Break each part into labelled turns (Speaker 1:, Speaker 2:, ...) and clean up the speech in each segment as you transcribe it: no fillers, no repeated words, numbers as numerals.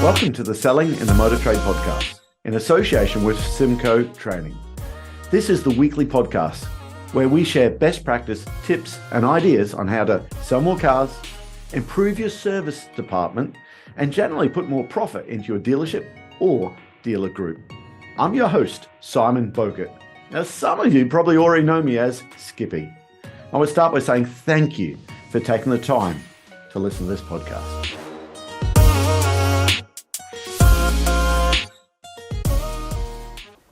Speaker 1: Welcome to the Selling in the Motor Trade podcast, in association with Symco Training. This is the weekly podcast where we share best practice, tips and ideas on how to sell more cars, improve your service department, and generally put more profit into your dealership or dealer group. I'm your host, Simon Bowkett. Now, some of you probably already know me as Skippy. I would start by saying thank you for taking the time to listen to this podcast.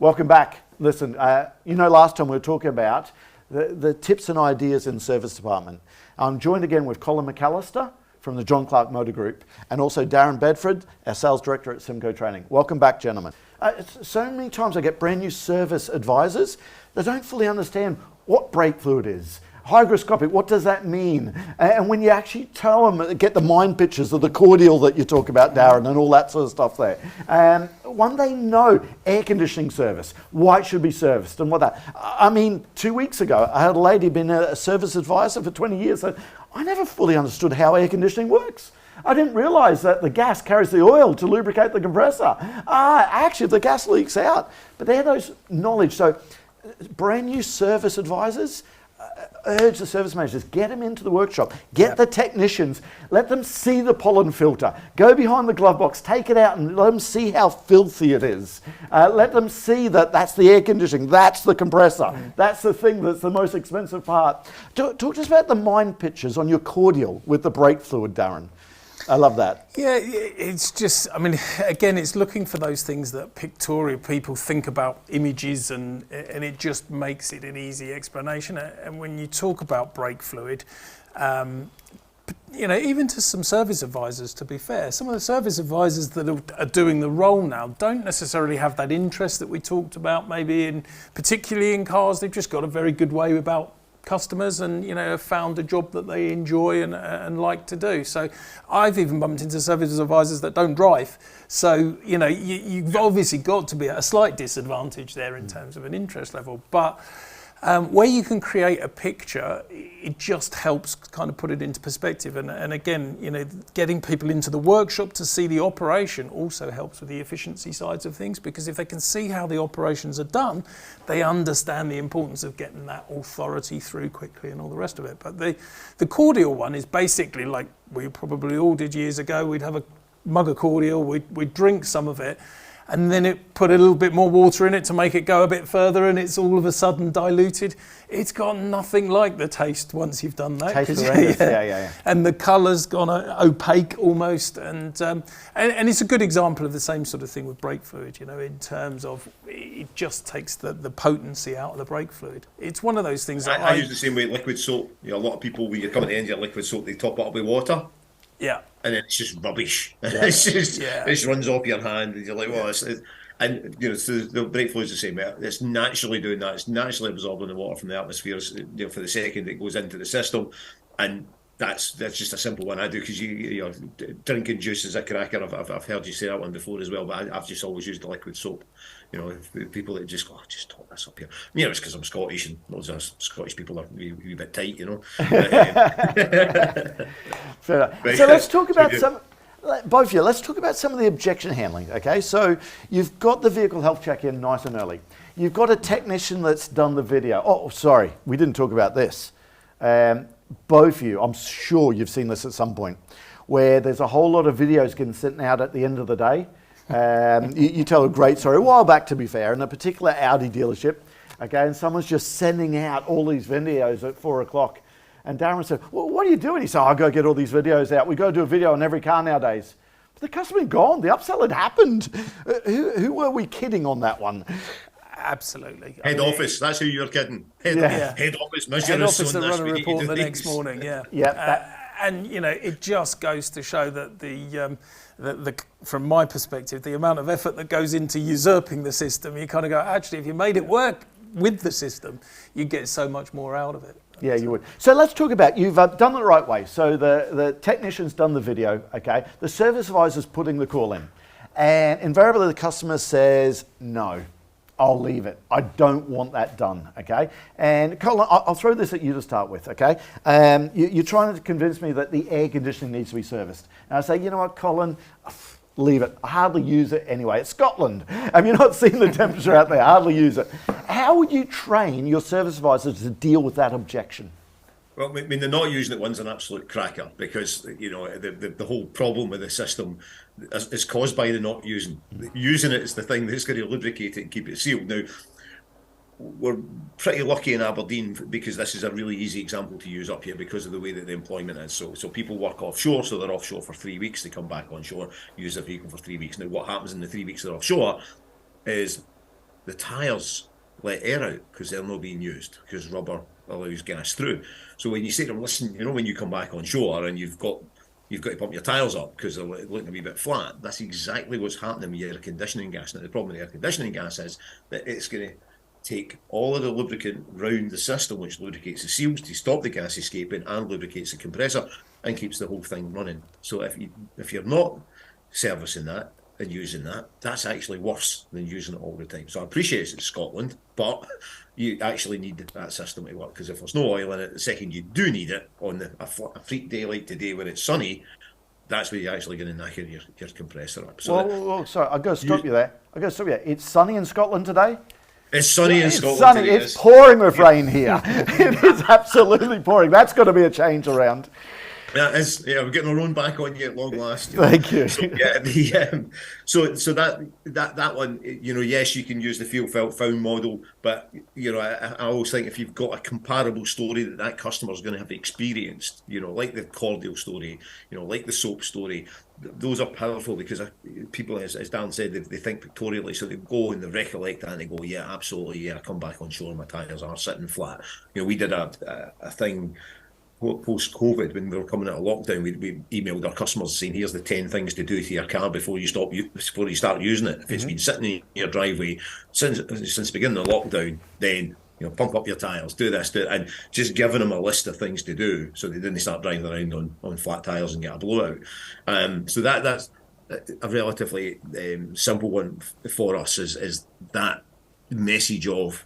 Speaker 1: Welcome back. Listen, last time we were talking about the tips and ideas in the service department. I'm joined again with Colin McAllister from the John Clark Motor Group and also Darren Bedford, our sales director at Symco Training. Welcome back, gentlemen. So many times I get brand new service advisors that don't fully understand what brake fluid is. Hygroscopic, what does that mean? And when you actually tell them, get the mind pictures of the cordial that you talk about, Darren, and all that sort of stuff there. One, they know air conditioning service, why it should be serviced and what that. 2 weeks ago, I had a lady been a service advisor for 20 years. So I never fully understood how air conditioning works. I didn't realize that the gas carries the oil to lubricate the compressor. Actually, the gas leaks out. But they have those knowledge. So brand new service advisors, urge the service managers, get them into the workshop, get the technicians, let them see the pollen filter, go behind the glove box, take it out and let them see how filthy it is. Let them see that that's the air conditioning, that's the compressor, that's the thing that's the most expensive part. Talk to us about the mind pictures on your cordial with the brake fluid, Darren. I love that.
Speaker 2: Yeah, it's just, again, it's looking for those things that pictorial people think about images and it just makes it an easy explanation. And when you talk about brake fluid, even to some service advisors, to be fair, some of the service advisors that are doing the role now don't necessarily have that interest that we talked about, maybe particularly in cars. They've just got a very good way about customers and have found a job that they enjoy and like to do. So I've even bumped into service advisors that don't drive. So you've obviously got to be at a slight disadvantage there in terms of an interest level. But where you can create a picture, it just helps kind of put it into perspective. And again, getting people into the workshop to see the operation also helps with the efficiency sides of things, because if they can see how the operations are done, they understand the importance of getting that authority through quickly and all the rest of it. But the cordial one is basically like we probably all did years ago. We'd have a mug of cordial, we'd drink some of it, and then it put a little bit more water in it to make it go a bit further, and it's all of a sudden diluted. It's got nothing like the taste once you've done that.
Speaker 1: Taste horrendous. Yeah.
Speaker 2: And the colour's gone opaque almost, and it's a good example of the same sort of thing with brake fluid. In terms of it just takes the potency out of the brake fluid. It's one of those things that
Speaker 3: I use the same way with liquid soap. A lot of people, when you come at the end of your liquid soap, they top it up with water.
Speaker 2: Yeah.
Speaker 3: And then it's just rubbish.
Speaker 2: Yeah.
Speaker 3: It just runs off your hand, and you're like, well, so the brake fluid is the same. It's naturally doing that. It's naturally absorbing the water from the atmosphere for the second it goes into the system, and that's just a simple one I do, because you drinking juice is a cracker. I've heard you say that one before as well, but I've just always used the liquid soap. People that just go, just top this up here. It's because I'm Scottish, and lots of Scottish people are a wee bit tight,
Speaker 1: Fair enough. So let's talk about both of you, let's talk about some of the objection handling, okay? So you've got the vehicle health check in nice and early. You've got a technician that's done the video. Oh, sorry, we didn't talk about this. Both of you, I'm sure you've seen this at some point, where there's a whole lot of videos getting sent out at the end of the day. You tell a great story a while back, to be fair, in a particular Audi dealership, okay, and someone's just sending out all these videos at 4 o'clock. And Darren said, well, what are you doing? He said, I'll go get all these videos out. We got to do a video on every car nowadays. But the customer had gone. The upsell had happened. Who were we kidding on that one?
Speaker 2: Absolutely.
Speaker 3: Head office, that's who you're kidding. Head office,
Speaker 2: Head office that run a report the next morning, and it just goes to show that the from my perspective, the amount of effort that goes into usurping the system, you kind of go, actually, if you made it work with the system, you get so much more out of it.
Speaker 1: Yeah, you would. So let's talk about, you've done it the right way. So the technician's done the video, okay? The service advisor's putting the call in. And invariably the customer says, no, I'll leave it. I don't want that done, okay? And Colin, I'll throw this at you to start with, okay? You're trying to convince me that the air conditioning needs to be serviced. And I say, you know what, Colin, leave it. I hardly use it anyway. It's Scotland. Have you not seen the temperature out there? I hardly use it. How would you train your service advisors to deal with that objection?
Speaker 3: Well, I mean, they're not using it one's an absolute cracker, because the whole problem with the system is caused by the not using. Using it is the thing that's going to lubricate it and keep it sealed. Now, we're pretty lucky in Aberdeen because this is a really easy example to use up here because of the way that the employment is. So people work offshore, so they're offshore for 3 weeks. They come back onshore, use their vehicle for 3 weeks. Now, what happens in the 3 weeks they're offshore is the tyres let air out because they're not being used, because rubber allows gas through. So when you say to them, listen, when you come back on shore and you've got to pump your tyres up because they're looking a wee bit flat, that's exactly what's happening with your air conditioning gas. Now, the problem with air conditioning gas is that it's going to take all of the lubricant round the system, which lubricates the seals to stop the gas escaping and lubricates the compressor and keeps the whole thing running. So if you're not servicing that and using that, that's actually worse than using it all the time. So I appreciate it's Scotland, but you actually need that system to work, because if there's no oil in it, the second you do need it on a freak day like today when it's sunny, that's where you're actually going to knacker your compressor up. So
Speaker 1: sorry, I've got to stop you there. It's sunny in Scotland today.
Speaker 3: It's sunny in Scotland.
Speaker 1: Sunny. Today, it's pouring with rain here. It is absolutely pouring. That's got to be a change around.
Speaker 3: Yeah, we're getting our own back on you at long last.
Speaker 1: Thank you.
Speaker 3: So, yeah, so that one, yes, you can use the feel felt found model, but I always think if you've got a comparable story that customer's going to have experienced, like the cordial story, like the SWOP story, those are powerful, because people, as Dan said, they think pictorially, so they go and they recollect that and they go, yeah, absolutely, yeah, I come back on shore and my tyres are sitting flat. We did a thing post-COVID when we were coming out of lockdown. We emailed our customers saying, here's the 10 things to do to your car before you start using it. If it's been sitting in your driveway since the beginning of lockdown, then pump up your tyres, do this, and just giving them a list of things to do so they didn't start driving around on flat tyres and get a blowout. So that's a relatively simple one for us, is that message of,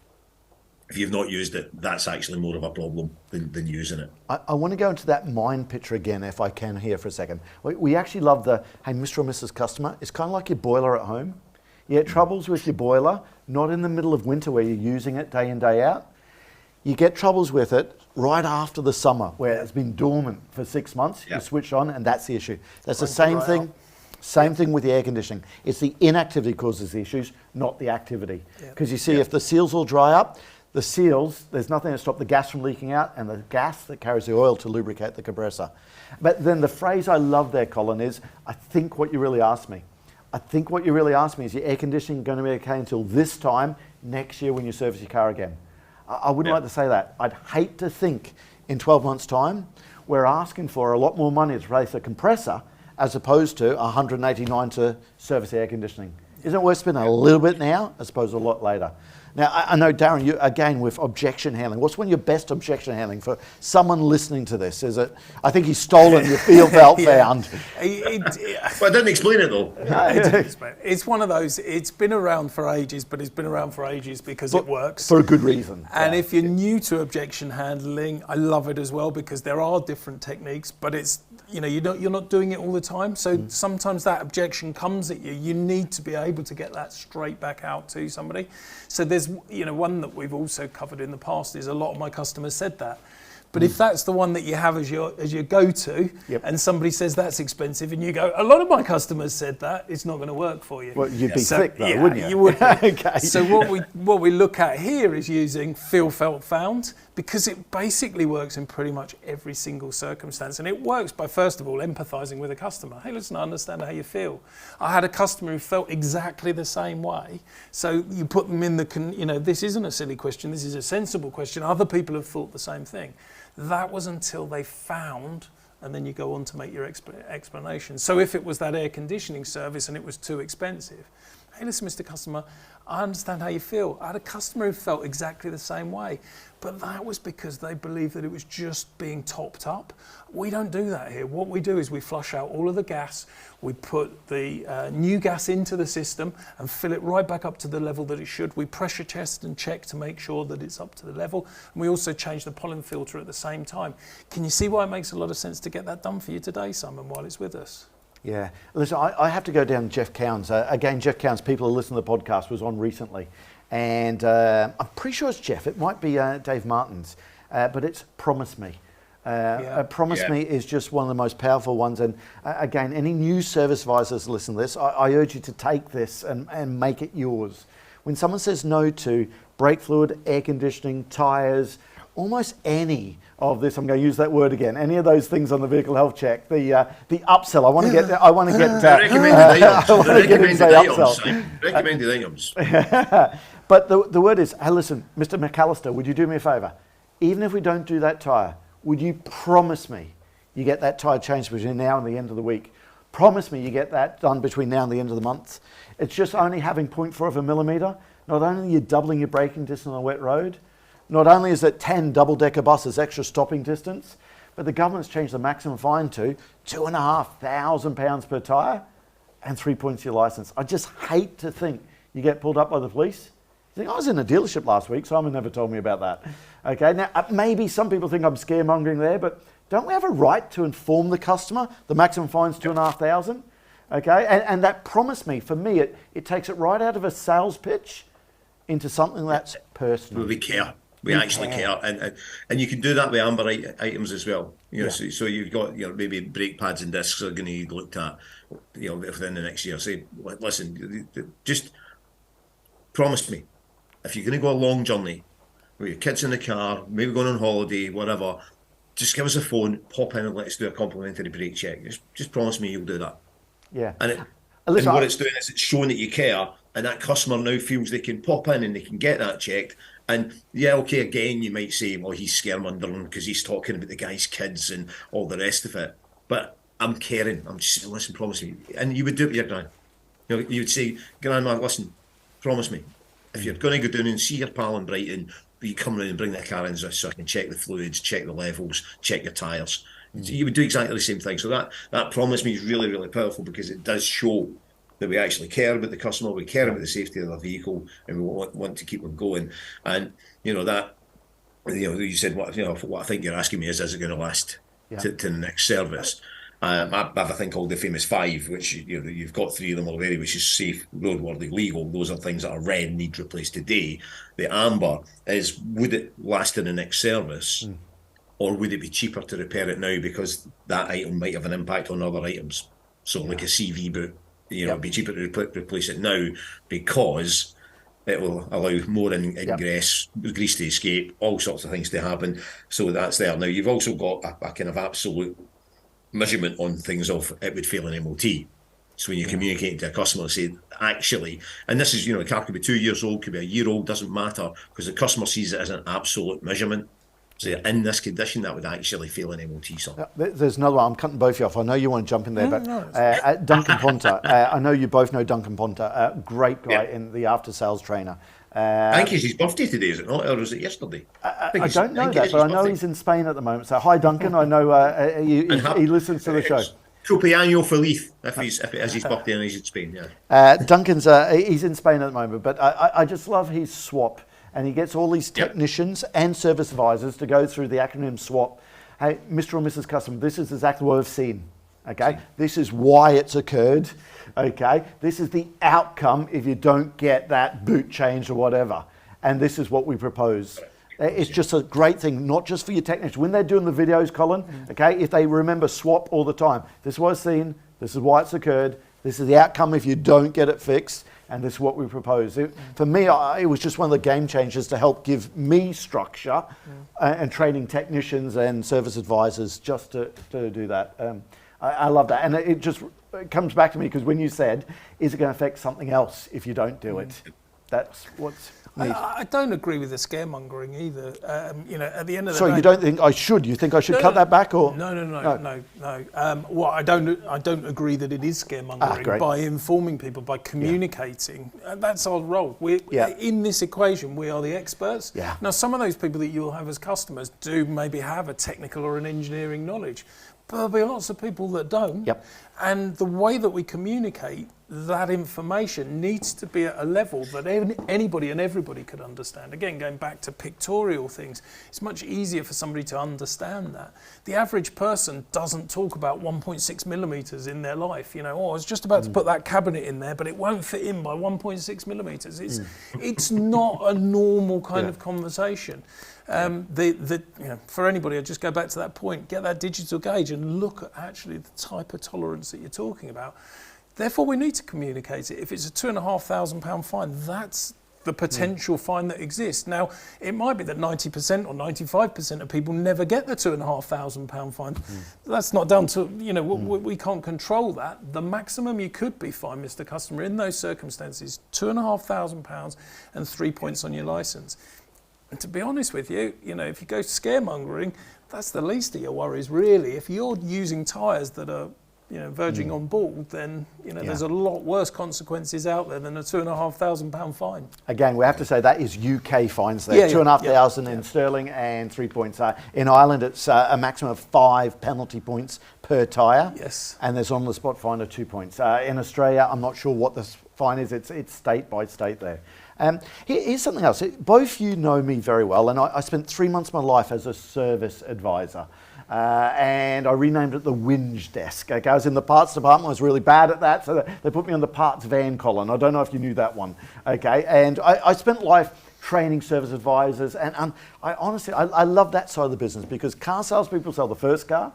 Speaker 3: if you've not used it, that's actually more of a problem than using it.
Speaker 1: I want to go into that mind picture again, if I can, here for a second. We actually love hey, Mr. or Mrs. Customer, it's kind of like your boiler at home. You get troubles with your boiler, not in the middle of winter where you're using it day in, day out. You get troubles with it right after the summer, where it's been dormant for 6 months. You switch on, and that's the issue. That's the same thing. Same thing with the air conditioning. It's the inactivity causes the issues, not the activity. Because you see, if the seals all dry up, the seals, there's nothing to stop the gas from leaking out, and the gas that carries the oil to lubricate the compressor. But then the phrase I love there, Colin, is, I think what you really asked me. I think what you really asked me is, your air conditioning going to be okay until this time next year when you service your car again? I wouldn't like to say that. I'd hate to think in 12 months' time we're asking for a lot more money to replace a compressor as opposed to $189 to service the air conditioning. Isn't it worth spending a little bit now as opposed to a lot later? Now, I know, Darren, you, again, with objection handling, what's one of your best objection handling for someone listening to this? Is it, I think he's stolen your field belt found.
Speaker 3: Well, I didn't explain it, though.
Speaker 2: It's one of those, it's been around for ages, but it's been around for ages because it works.
Speaker 1: For a good reason.
Speaker 2: And if you're new to objection handling, I love it as well, because there are different techniques, but it's, you're not doing it all the time. So sometimes that objection comes at you. You need to be able to get that straight back out to somebody. So there's, one that we've also covered in the past is, a lot of my customers said that. But if that's the one that you have as your go-to, and somebody says that's expensive, and you go, a lot of my customers said that, it's not going to work for you.
Speaker 1: Well, you'd be sick though, wouldn't you?
Speaker 2: You would be.
Speaker 1: Okay.
Speaker 2: So what we look at here is using feel, felt, found, because it basically works in pretty much every single circumstance. And it works by, first of all, empathising with a customer. Hey, listen, I understand how you feel. I had a customer who felt exactly the same way. So you put them in this isn't a silly question, this is a sensible question. Other people have thought the same thing. That was until they found, and then you go on to make your explanation. So if it was that air conditioning service and it was too expensive, hey, listen, Mr. Customer, I understand how you feel. I had a customer who felt exactly the same way, but that was because they believed that it was just being topped up. We don't do that here. What we do is we flush out all of the gas, we put the new gas into the system and fill it right back up to the level that it should. We pressure test and check to make sure that it's up to the level. And we also change the pollen filter at the same time. Can you see why it makes a lot of sense to get that done for you today, Simon, while it's with us?
Speaker 1: Yeah. Listen, I have to go down Jeff Cowan's. Again, Jeff Cowan's, people who listen to the podcast, was on recently. And I'm pretty sure it's Jeff. It might be Dave Martin's. But it's Promise Me. Promise Me is just one of the most powerful ones. And again, any new service advisors listen to this, I urge you to take this and make it yours. When someone says no to brake fluid, air conditioning, tyres, almost any of this, I'm going to use that word again, any of those things on the vehicle health check, the upsell, I want to get
Speaker 3: recommended items.
Speaker 1: But the word is, hey, listen, Mr. McAllister, would you do me a favour? Even if we don't do that tyre, would you promise me you get that tyre changed between now and the end of the week? Promise me you get that done between now and the end of the month. It's just only having 0.4 of a millimetre. Not only are you doubling your braking distance on a wet road, not only is it 10 double-decker buses extra stopping distance, but the government's changed the maximum fine to £2,500 per tyre and 3 points to your licence. I just hate to think you get pulled up by the police. You think, I was in a dealership last week, Simon never told me about that. Okay, now maybe some people think I'm scaremongering there, but don't we have a right to inform the customer the maximum fine's £2,500? Okay, and that Promise Me, for me, it takes it right out of a sales pitch into something that's personal.
Speaker 3: We care. We actually care, and you can do that with amber items as well. You know, so you've got maybe brake pads and discs are going to need looked at, within the next year. Say, listen, just promise me, if you're going to go a long journey with your kids in the car, maybe going on holiday, whatever, just give us a phone, pop in, and let's do a complimentary brake check. Just promise me you'll do that.
Speaker 1: Yeah.
Speaker 3: And what it's doing is it's showing that you care, and that customer now feels they can pop in and they can get that checked. And again, you might say, well, he's scaremongering because he's talking about the guy's kids and all the rest of it. But I'm caring. I'm just saying, listen, promise me. And you would do it with your gran. You would say, Grandma, listen, promise me. If you're going to go down and see your pal in Brighton, you come round and bring the car in so I can check the fluids, check the levels, check your tyres. You would do exactly the same thing. So that promise me is really, really powerful because it does show that we actually care about the customer, we care about the safety of the vehicle, and we want to keep them going. And you said what I think you're asking me is it going to last to the next service? I have a thing called the famous 5, which you've got 3 of them already, which is safe, roadworthy, legal. Those are things that are red, need replaced today. The amber is, would it last in the next service, or would it be cheaper to repair it now because that item might have an impact on other items? So like a CV boot, it'd be cheaper to replace it now because it will allow more ingress, grease to escape, all sorts of things to happen. So that's there. Now you've also got a kind of absolute measurement on things of it would fail an MOT. So when you're communicating to a customer, say, actually, and this is, a car could be 2 years old, could be a year old, doesn't matter, because the customer sees it as an absolute measurement. So in this condition, that would actually fail an MOT, sir.
Speaker 1: There's another one. I'm cutting both of you off. I know you want to jump in there, but Duncan Ponter. I know you both know Duncan Ponter. Great guy in the after-sales trainer.
Speaker 3: I think it's his birthday today, is it not? Or was it yesterday?
Speaker 1: I don't know that, but I know he's in Spain at the moment. So hi, Duncan. I know he listens to the show.
Speaker 3: Cumpleaños feliz if it is his birthday and he's in Spain,
Speaker 1: Duncan's he's in Spain at the moment, but I just love his SWOP. And he gets all these technicians and service advisors to go through the acronym SWOP. Hey, Mr. or Mrs. Customer, this is exactly what I've seen. Okay, this is why it's occurred. Okay, this is the outcome if you don't get that boot changed or whatever. And this is what we propose. It's just a great thing, not just for your technicians. When they're doing the videos, Colin, okay, if they remember SWOP all the time, this is what I've seen, this is why it's occurred, this is the outcome if you don't get it fixed, and this is what we propose. For me, it was just one of the game changers to help give me structure and training technicians and service advisors just to do that. I love that. And it comes back to me because when you said, is it going to affect something else if you don't do it? That's what's neat.
Speaker 2: I don't agree with the scaremongering either. At the end of the day...
Speaker 1: So you don't think I should? You think I should cut that back? Or
Speaker 2: No. I don't agree that it is scaremongering by informing people, by communicating. That's our role. In this equation, we are the experts.
Speaker 1: Yeah.
Speaker 2: Now, some of those people that you'll have as customers do maybe have a technical or an engineering knowledge, but there'll be lots of people that don't.
Speaker 1: Yep.
Speaker 2: And the way that we communicate that information needs to be at a level that anybody and everybody could understand. Again, going back to pictorial things, it's much easier for somebody to understand that. The average person doesn't talk about 1.6 millimeters in their life. You know, I was just about to put that cabinet in there, but it won't fit in by 1.6 millimeters. It's not a normal kind of conversation. For anybody, I just go back to that point, get that digital gauge and look at actually the type of tolerance that you're talking about. Therefore, we need to communicate it. If it's a £2,500 fine, that's the potential fine that exists. Now, it might be that 90% or 95% of people never get the £2,500 fine. That's not down to, we can't control that. The maximum you could be fined, Mr. Customer, in those circumstances, £2,500 and 3 points on your licence. And to be honest with you, if you go scaremongering, that's the least of your worries, really. If you're using tyres that are verging on bald, then there's a lot worse consequences out there than a £2,500 fine.
Speaker 1: Again, we have to say that is UK fines there. £2,500 in sterling and 3 points. In Ireland, it's a maximum of 5 penalty points per tyre.
Speaker 2: Yes.
Speaker 1: And there's on the spot fine of 2 points. In Australia, I'm not sure what the fine is. It's state by state there. Here's something else. Both you know me very well, and I spent 3 months of my life as a service advisor. And I renamed it the whinge desk. Okay, I was in the parts department. I was really bad at that, so they put me on the parts van, Colin. I don't know if you knew that one. Okay, and I spent life training service advisors, and I honestly love that side of the business, because car salespeople sell the first car,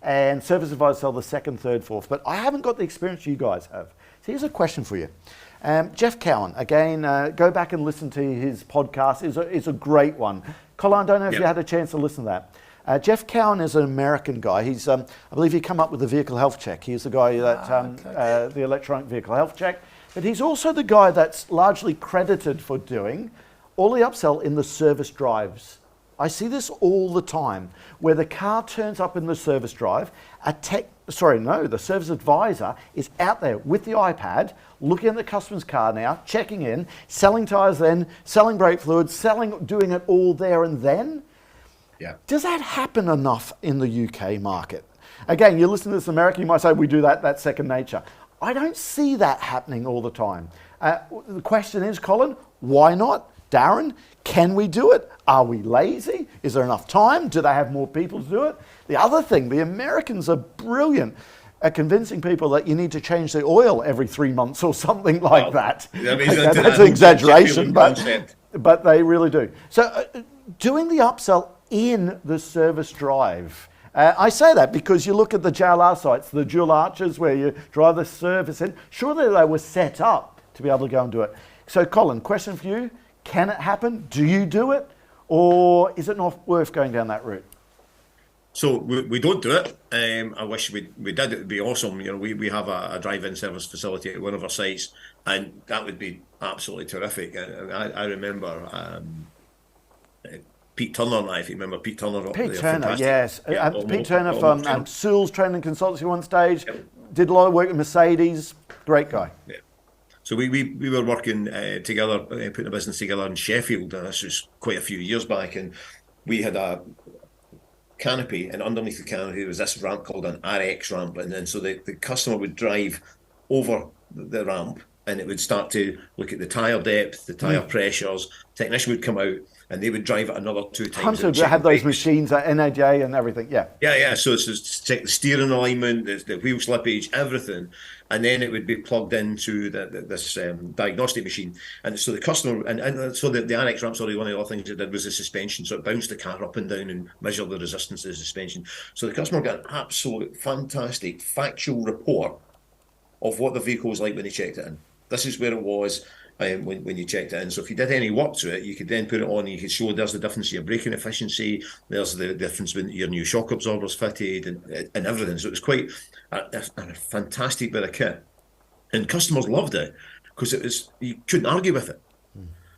Speaker 1: and service advisors sell the second, third, fourth. But I haven't got the experience you guys have. So here's a question for you. Jeff Cowan, again, go back and listen to his podcast. It's a great one. Colin, I don't know if you had a chance to listen to that. Jeff Cowan is an American guy. He's, I believe he came up with the vehicle health check. He's the guy that, the electronic vehicle health check. But he's also the guy that's largely credited for doing all the upsell in the service drives. I see this all the time, where the car turns up in the service drive, the service advisor is out there with the iPad, looking at the customer's car now, checking in, selling tyres then, selling brake fluids, doing it all there and then.
Speaker 3: Yeah.
Speaker 1: Does that happen enough in the UK market? Again, you listen to this American, you might say, we do that, that's second nature. I don't see that happening all the time. The question is, Colin, why not? Darren, can we do it? Are we lazy? Is there enough time? Do they have more people to do it? The other thing, the Americans are brilliant at convincing people that you need to change the oil every 3 months or something like that. That's an exaggeration, but they really do. So doing the upsell in the service drive. I say that because you look at the JLR sites, the dual arches where you drive the service in, surely they were set up to be able to go and do it. So Colin, question for you, can it happen? Do you do it? Or is it not worth going down that route?
Speaker 3: So we don't do it. I wish we did. It would be awesome. We have a drive-in service facility at one of our sites, and that would be absolutely terrific. I remember Pete Turner, if you remember Pete Turner.
Speaker 1: Pete Turner, yes. Pete Turner from Sewell's Training Consultancy one stage, did a lot of work with Mercedes, great guy. Yeah.
Speaker 3: So we were working together, putting a business together in Sheffield, and this was quite a few years back, and we had a canopy, and underneath the canopy was this ramp called an RX ramp, and then so the customer would drive over the ramp, and it would start to look at the tyre depth, the tyre pressures. Technician would come out, and they would drive it another 2 times.
Speaker 1: Hunter had those machines at NAJ and everything, yeah.
Speaker 3: Yeah. So it's to check the steering alignment, the wheel slippage, everything, and then it would be plugged into this diagnostic machine. And so the customer, and so the RX ramp, sorry, one of the other things it did was the suspension. So it bounced the car up and down and measured the resistance of the suspension. So the customer got an absolute fantastic factual report of what the vehicle was like when they checked it in. This is where it was when you checked it in. So if you did any work to it, you could then put it on and you could show there's the difference in your braking efficiency, there's the difference when your new shock absorbers fitted and everything. So it was quite a fantastic bit of kit. And customers loved it because you couldn't argue with it.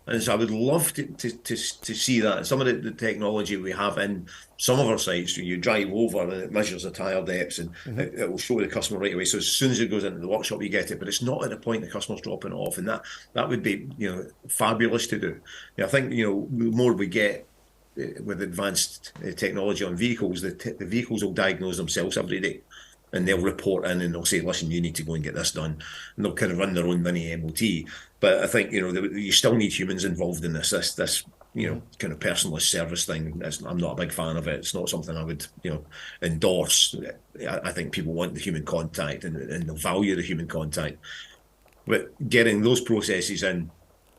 Speaker 3: And so I would love to see that. Some of the technology we have in some of our sites, when you drive over and it measures the tyre depths and it will show the customer right away. So as soon as it goes into the workshop, you get it. But it's not at the point the customer's dropping it off. And that would be fabulous to do. I think the more we get with advanced technology on vehicles, the vehicles will diagnose themselves every day. and they'll report in and they'll say, listen, you need to go and get this done. And they'll kind of run their own mini MOT. But I think, you still need humans involved in this. This kind of personalist service thing. I'm not a big fan of it. It's not something I would, endorse. I think people want the human contact and they'll value the human contact. But getting those processes in,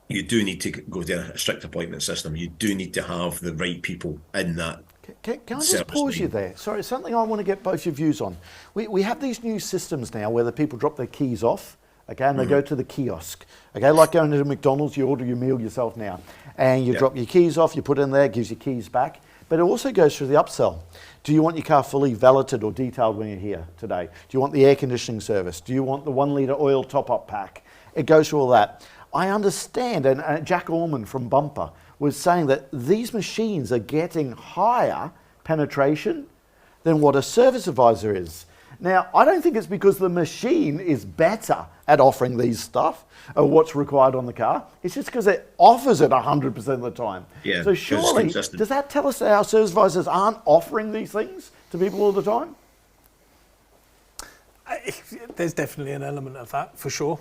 Speaker 3: you do need to go to a strict appointment system. You do need to have the right people in that.
Speaker 1: Can I just pause you there? Sorry, something I want to get both your views on. We have these new systems now where the people drop their keys off, okay, and they go to the kiosk. Okay, like going to McDonald's, you order your meal yourself now. And you drop your keys off, you put it in there, it gives you keys back. But it also goes through the upsell. Do you want your car fully valeted or detailed when you're here today? Do you want the air conditioning service? Do you want the 1 litre oil top-up pack? It goes through all that. I understand, and Jack Allman from Bumper was saying that these machines are getting higher penetration than what a service advisor is. Now, I don't think it's because the machine is better at offering these stuff or what's required on the car. It's just because it offers it 100% of the time.
Speaker 3: Yeah,
Speaker 1: so surely, does that tell us that our service advisors aren't offering these things to people all the time?
Speaker 2: There's definitely an element of that, for sure.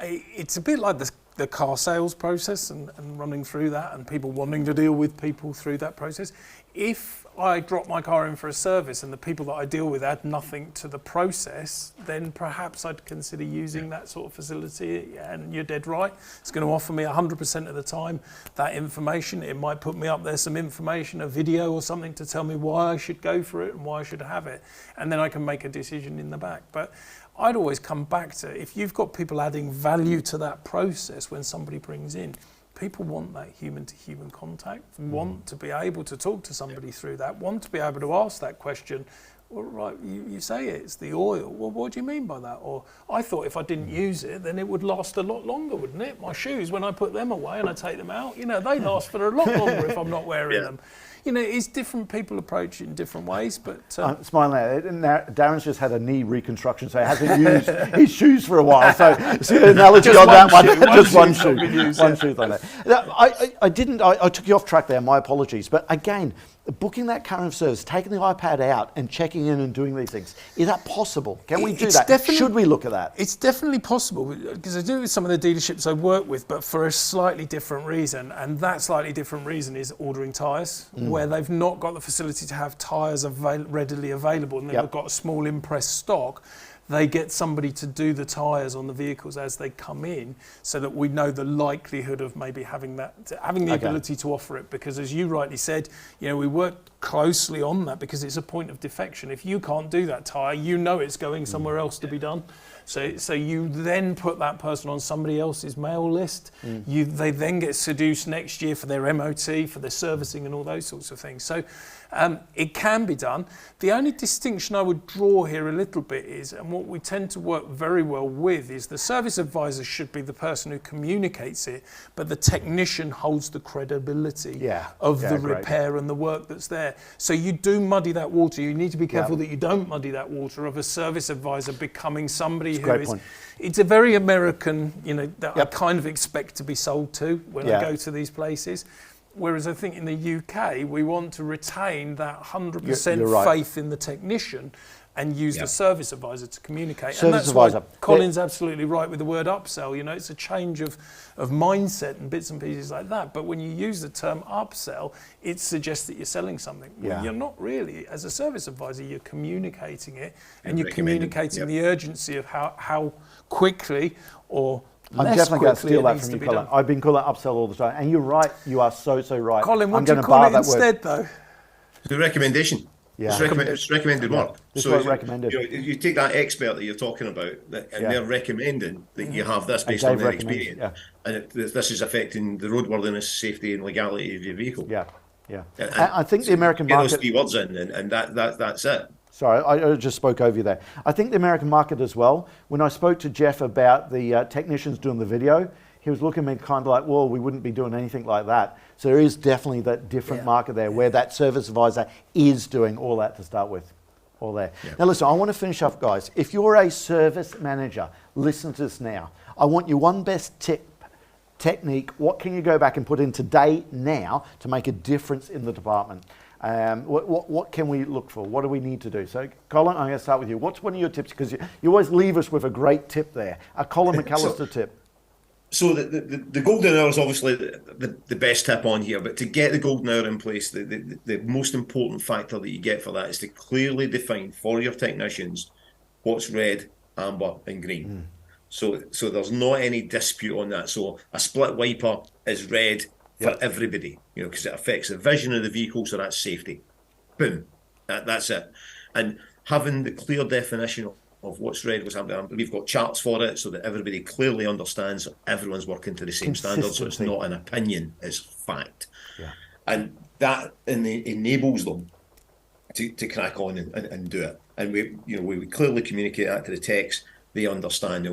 Speaker 2: It's a bit like the car sales process and running through that and people wanting to deal with people through that process. If I drop my car in for a service and the people that I deal with add nothing to the process, then perhaps I'd consider using that sort of facility. And you're dead right. It's going to offer me 100% of the time that information. It might put me up there some information, a video or something to tell me why I should go for it and why I should have it. And then I can make a decision in the back. But I'd always come back to, if you've got people adding value to that process when somebody brings in, people want that human-to-human contact, want to be able to talk to somebody through that, want to be able to ask that question. Well, right, you say it's the oil. Well, what do you mean by that? Or I thought if I didn't use it, then it would last a lot longer, wouldn't it? My shoes, when I put them away and I take them out, they last for a lot longer if I'm not wearing them. It's different people approach it in different ways, but...
Speaker 1: Smiling at it. Darren's just had a knee reconstruction, so he hasn't used his shoes for a while. So see the analogy on that one? Just one shoe. One shoe on that. I took you off track there, my apologies. But again, booking that current service, taking the iPad out and checking in and doing these things, is that possible? Can we do that? Should we look at that?
Speaker 2: It's definitely possible, because I do it with some of the dealerships I work with, but for a slightly different reason. And that slightly different reason is ordering tyres, where they've not got the facility to have tyres readily available and they've got a small impress stock. They get somebody to do the tyres on the vehicles as they come in, so that we know the likelihood of maybe having the ability to offer it. Because as you rightly said, we work closely on that because it's a point of defection. If you can't do that tyre, it's going somewhere else to be done. So you then put that person on somebody else's mail list. They then get seduced next year for their MOT, for their servicing and all those sorts of things. So it can be done. The only distinction I would draw here a little bit is, and what we tend to work very well with, is the service advisor should be the person who communicates it, but the technician holds the credibility of the repair and the work that's there. So you do muddy that water. You need to be careful that you don't muddy that water of a service advisor becoming somebody who is... It's a very American, that I kind of expect to be sold to when I go to these places. Whereas I think in the UK, we want to retain that 100% faith in the technician and use the service advisor to communicate. And that's why Colin's absolutely right with the word upsell. It's a change of mindset and bits and pieces like that. But when you use the term upsell, it suggests that you're selling something. Well, you're not really. As a service advisor, you're communicating it, and you're communicating the urgency of how quickly or
Speaker 1: I'm definitely going to steal that from you, Colin. I've been calling it upsell all the time. And you're right. You are so right.
Speaker 2: Colin, what do you call it instead, though?
Speaker 3: The recommendation.
Speaker 1: Yeah.
Speaker 3: It's recommended work.
Speaker 1: This is recommended.
Speaker 3: You take that expert that you're talking about, and they're recommending that you have this based on their experience. And this is affecting the roadworthiness, safety and legality of your vehicle. And
Speaker 1: I think the American market...
Speaker 3: Get those 3 words in, and that's it.
Speaker 1: Sorry, I just spoke over you there. I think the American market as well, when I spoke to Jeff about the technicians doing the video, he was looking at me kind of like, well, we wouldn't be doing anything like that. So there is definitely that different market there where that service advisor is doing all that to start with. All there. Now listen, I want to finish up, guys. If you're a service manager, listen to this now. I want you one best tip, technique. What can you go back and put in today, now, to make a difference in the department? What can we look for? What do we need to do? So, Colin, I'm going to start with you. What's one of your tips? Because you always leave us with a great tip there, a Colin McAllister tip.
Speaker 3: So the golden hour is obviously the best tip on here, but to get the golden hour in place, the most important factor that you get for that is to clearly define for your technicians what's red, amber and green. So there's not any dispute on that. So a split wiper is red for everybody, because it affects the vision of the vehicle, so that's safety. Boom, that's it. And having the clear definition of what's red, what's amber, we've got charts for it so that everybody clearly understands everyone's working to the same standard, so it's not an opinion, it's fact. And that enables them to crack on and do it. And we clearly communicate that to the techs. They understand.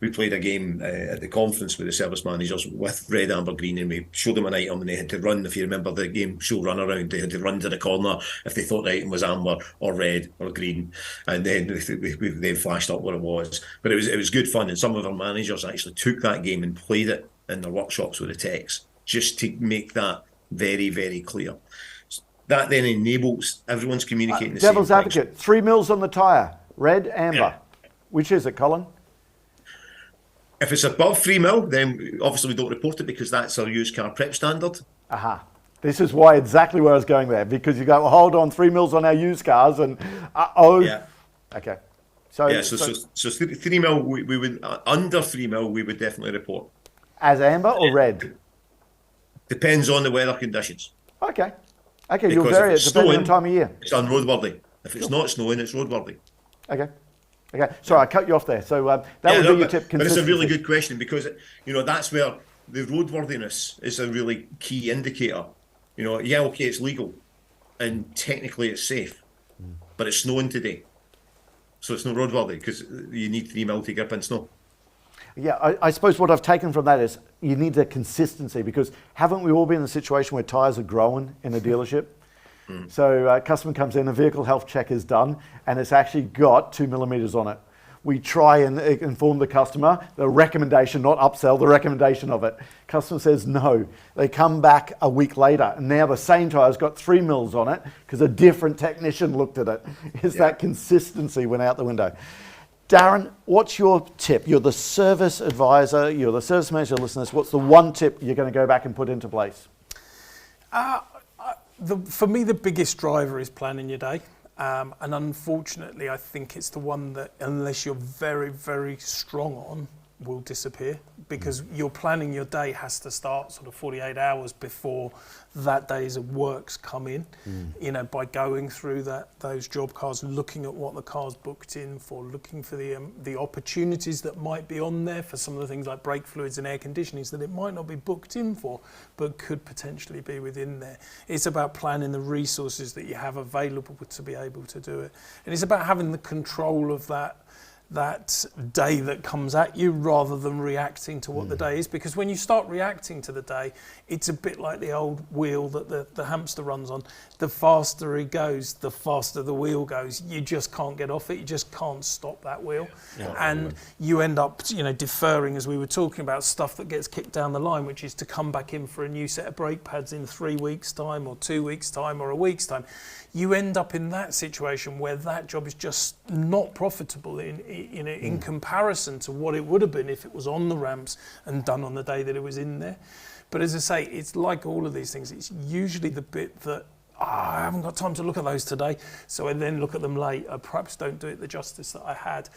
Speaker 3: We played a game at the conference with the service managers with red, amber, green, and we showed them an item and they had to run. If you remember the game show Run Around, they had to run to the corner if they thought the item was amber or red or green, and then they flashed up what it was. But it was good fun, and some of our managers actually took that game and played it in their workshops with the techs just to make that very, very clear. That then enables everyone's communicating the same
Speaker 1: Devil's advocate, 3 mils on the tyre, red, amber.
Speaker 3: Yeah.
Speaker 1: Which is it, Colin?
Speaker 3: If it's above 3 mil, then obviously we don't report it because that's our used car prep standard.
Speaker 1: Aha. This is why exactly where I was going there, because you go, well, hold on, 3 mils on our used cars, and
Speaker 3: Yeah.
Speaker 1: Okay. So
Speaker 3: 3 mil, we would under 3 mil, we would definitely report.
Speaker 1: As amber or red?
Speaker 3: Depends on the weather conditions.
Speaker 1: Okay, you'll vary it depending on the time of year.
Speaker 3: It's unroadworthy. If it's not snowing, it's roadworthy.
Speaker 1: Okay. Sorry, I cut you off there. So that would be your tip.
Speaker 3: But it's a really good question because that's where the roadworthiness is a really key indicator. Okay, it's legal, and technically it's safe, but it's snowing today, so it's not roadworthy because you need 3 mil to grip in snow.
Speaker 1: Yeah, I suppose what I've taken from that is you need the consistency, because haven't we all been in a situation where tyres are growing in a dealership? So a customer comes in, a vehicle health check is done, and it's actually got 2 millimeters on it. We try and inform the customer, the recommendation, not upsell, the recommendation of it. Customer says no. They come back a week later, and now the same tyre's got 3 mils on it because a different technician looked at it. That consistency went out the window. Darren, what's your tip? You're the service advisor, you're the service manager, listeners. What's the one tip you're going to go back and put into place?
Speaker 2: For me, the biggest driver is planning your day. And unfortunately, I think it's the one that, unless you're very, very strong on, will disappear, because your planning your day has to start sort of 48 hours before that day's works come in. By going through those job cards, looking at what the car's booked in for, looking for the opportunities that might be on there for some of the things like brake fluids and air conditioning that it might not be booked in for, but could potentially be within there. It's about planning the resources that you have available to be able to do it. And it's about having the control of that day that comes at you, rather than reacting to what the day is. Because when you start reacting to the day, it's a bit like the old wheel that the hamster runs on. The faster he goes, the faster the wheel goes. You just can't get off it. You just can't stop that wheel. And you end up, deferring, as we were talking about, stuff that gets kicked down the line, which is to come back in for a new set of brake pads in 3 weeks' time, or 2 weeks' time, or a week's time. You end up in that situation where that job is just not profitable in comparison to what it would have been if it was on the ramps and done on the day that it was in there. But as I say, it's like all of these things. It's usually the bit that I haven't got time to look at those today, so I then look at them late. I perhaps don't do it the justice that I had.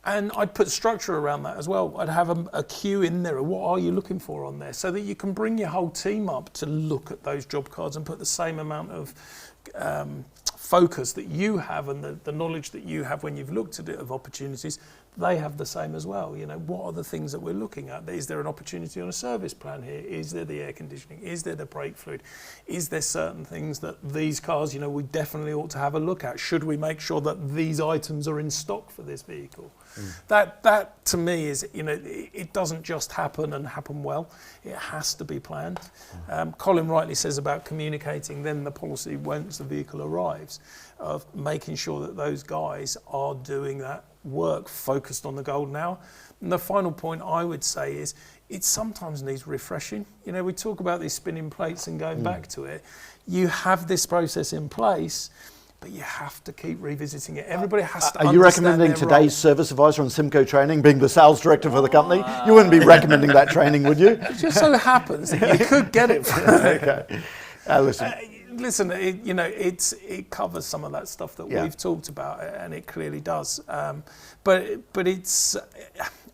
Speaker 2: And I'd put structure around that as well. I'd have a queue in there of what are you looking for on there, so that you can bring your whole team up to look at those job cards and put the same amount of focus that you have and the knowledge that you have when you've looked at it of opportunities. They have the same as well. What are the things that we're looking at? Is there an opportunity on a service plan here? Is there the air conditioning? Is there the brake fluid? Is there certain things that these cars, we definitely ought to have a look at? Should we make sure that these items are in stock for this vehicle? That to me is, it doesn't just happen and happen well. It has to be planned. Colin rightly says about communicating then the policy once the vehicle arrives, of making sure that those guys are doing that work focused on the gold now. And the final point I would say is it sometimes needs refreshing. You know, we talk about these spinning plates and going back to it. You have this process in place, but you have to keep revisiting it. Everybody has to.
Speaker 1: Are you recommending today's service advisor on Symco training, being the sales director for the company? You wouldn't be recommending that training, would you?
Speaker 2: It just so happens that you could get it from
Speaker 1: Okay. Listen.
Speaker 2: It covers some of that stuff that we've talked about, and it clearly does. But it's,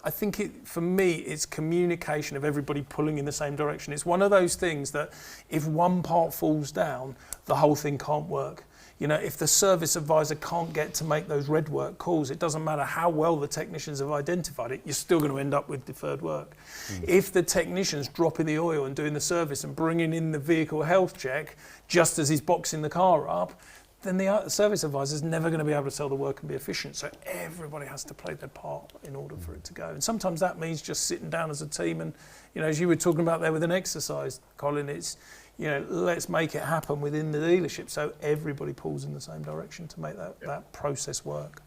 Speaker 2: I think for me, it's communication of everybody pulling in the same direction. It's one of those things that if one part falls down, the whole thing can't work. You know, if the service advisor can't get to make those red work calls, it doesn't matter how well the technicians have identified it, you're still going to end up with deferred work. If the technician's dropping the oil and doing the service and bringing in the vehicle health check just as he's boxing the car up, then the service advisor is never going to be able to sell the work and be efficient. So everybody has to play their part in order for it to go. And sometimes that means just sitting down as a team and, you know, as you were talking about there with an exercise, Colin, it's, you know, let's make it happen within the dealership so everybody pulls in the same direction to make that process work.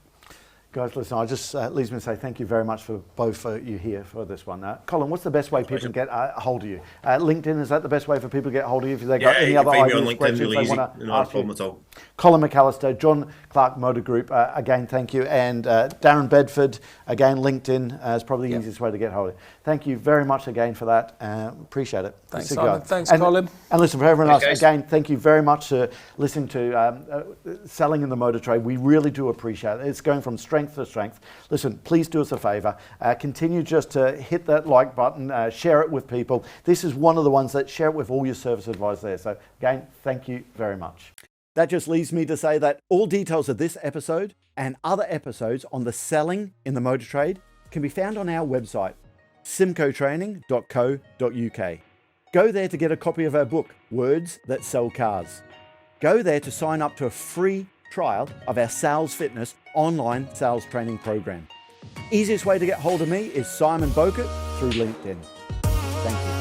Speaker 1: Guys, listen, I just leaves me to say thank you very much for both you here for this one. Colin, what's the best way people can get a hold of you? LinkedIn, is that the best way for people to get hold of you? If they've got any other ideas, questions they want to ask you? Colin McAllister, John Clark Motor Group, again, thank you. And Darren Bedford, again, LinkedIn is probably the easiest way to get hold of you. Thank you very much again for that. Appreciate it.
Speaker 2: Thanks, Simon. Thanks, Colin.
Speaker 1: And listen, for everyone else, again, thank you very much for listening to Selling in the Motor Trade. We really do appreciate it. It's going from strength to strength. Listen, please do us a favour. Continue just to hit that like button, share it with people. This is one of the ones that share it with all your service advisors there. So again, thank you very much. That just leaves me to say that all details of this episode and other episodes on the selling in the motor trade can be found on our website, symcotraining.co.uk. Go there to get a copy of our book, Words That Sell Cars. Go there to sign up to a free trial of our Sales Fitness online sales training program. Easiest way to get hold of me is Simon Bowkett through LinkedIn. Thank you.